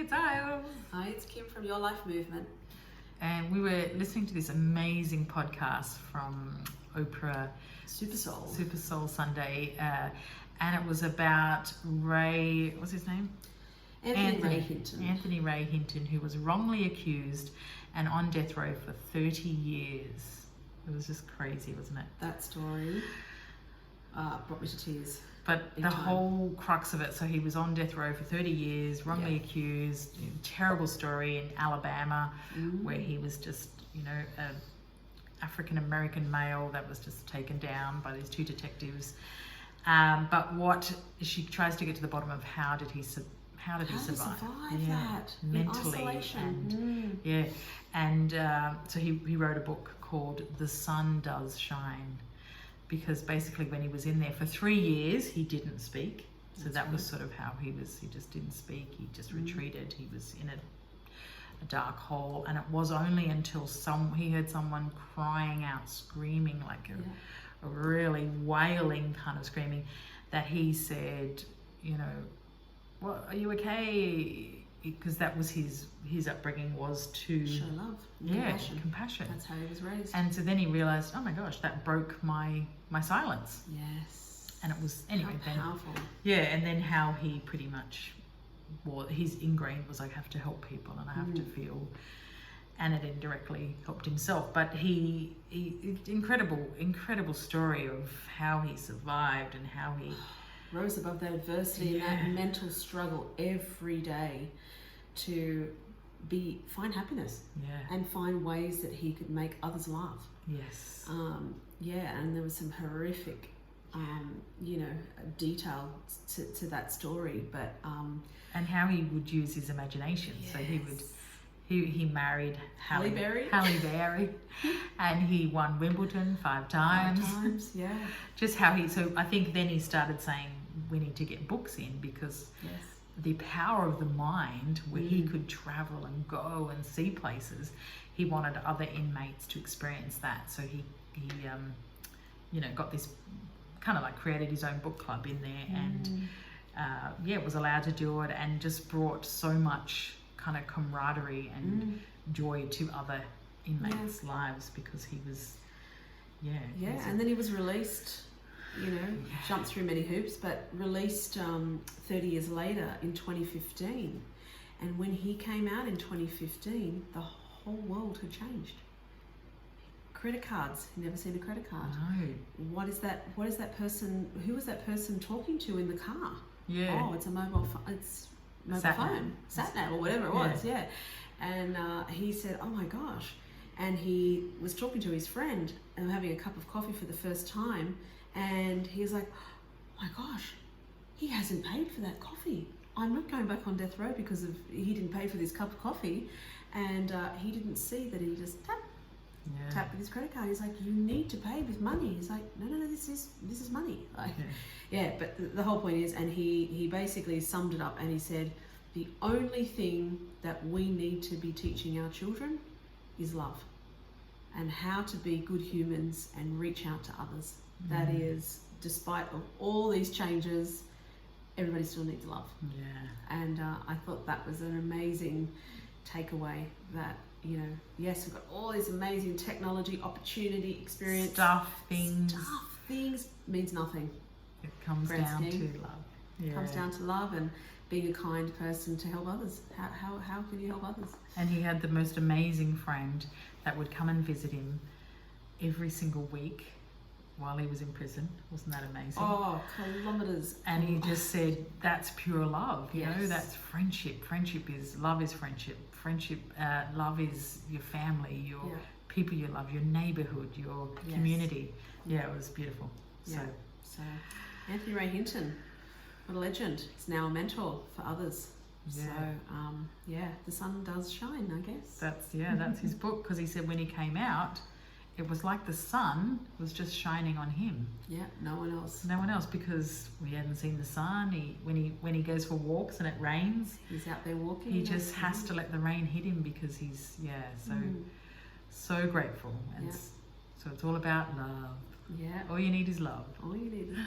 it's Isle. Hi, it's Kim from Your Life Movement. And we were listening to this amazing podcast from Oprah Super Soul Sunday, and it was about Ray, what's his name? Anthony Ray Hinton. Anthony Ray Hinton, who was wrongly accused and on death row for 30 years. It was just crazy, wasn't it? That story brought me to tears. But the whole crux of it, so he was on death row for 30 years, wrongly accused, terrible story in Alabama, where he was just, an African-American male that was just taken down by these two detectives. But what she tries to get to the bottom of, how did he survive that mentally, and so he wrote a book called The Sun Does Shine, because basically when he was in there for 3 years he didn't speak. So that was sort of how he just didn't speak, he just retreated, he was in a dark hole, and it was only until he heard someone crying out, screaming, like a really wailing kind of screaming, that he said, well, are you okay? Because that was his upbringing, was to show love, compassion. That's how he was raised. And so then he realized, oh my gosh, that broke my silence. Yes. And it was, anyway, powerful. And then how he pretty much, his ingrained was, I have to help people and I have to feel, and it indirectly helped himself. But he incredible story of how he survived and how he rose above that adversity and that mental struggle every day to find happiness and find ways that he could make others laugh. Yes. And there was some horrific detail to that story, but and how he would use his imagination. So he married Halle Berry, and he won Wimbledon 5 times. Just how so I think then he started saying, we need to get books in, because the power of the mind, where he could travel and go and see places, he wanted other inmates to experience that. So he got this kind of like created his own book club in there, and was allowed to do it, and just brought so much kind of camaraderie and joy to other inmates' lives, because he was and then he was released, jumped through many hoops, but released 30 years later in 2015. And when he came out in 2015, the whole world had changed. Credit cards, he'd never seen a credit card. No. What is that person, who was that person talking to in the car? Oh, it's a mobile phone, sat nav or whatever it was, And he said, oh my gosh. And he was talking to his friend and having a cup of coffee for the first time, and he was like, oh my gosh, he hasn't paid for that coffee. I'm not going back on death row because he didn't pay for this cup of coffee. And he didn't see that he just tapped with his credit card. He's like, you need to pay with money. He's like, no, this is money. Like, but the whole point is, and he basically summed it up, and he said, the only thing that we need to be teaching our children is love, and how to be good humans and reach out to others. That is, despite of all these changes, everybody still needs love. And I thought that was an amazing takeaway, that yes, we've got all this amazing technology, opportunity, experience, stuff, things means nothing. It comes down to love. It comes down to love and being a kind person to help others. How can you help others? And he had the most amazing friend that would come and visit him every single week while he was in prison. Wasn't that amazing? Oh, kilometers. And he just said, that's pure love, you know, that's friendship. Love is friendship. Love is your family, your people you love, your neighborhood, your community. It was beautiful. So Anthony Ray Hinton, what a legend. He's now a mentor for others. So the sun does shine, I guess. That's his book, because he said when he came out, it was like the sun was just shining on him. No one else, because we hadn't seen the sun. When he goes for walks and it rains, he's out there walking. He just has to let the rain hit him, because he's so grateful. And so it's all about love. All you need is love. All you need is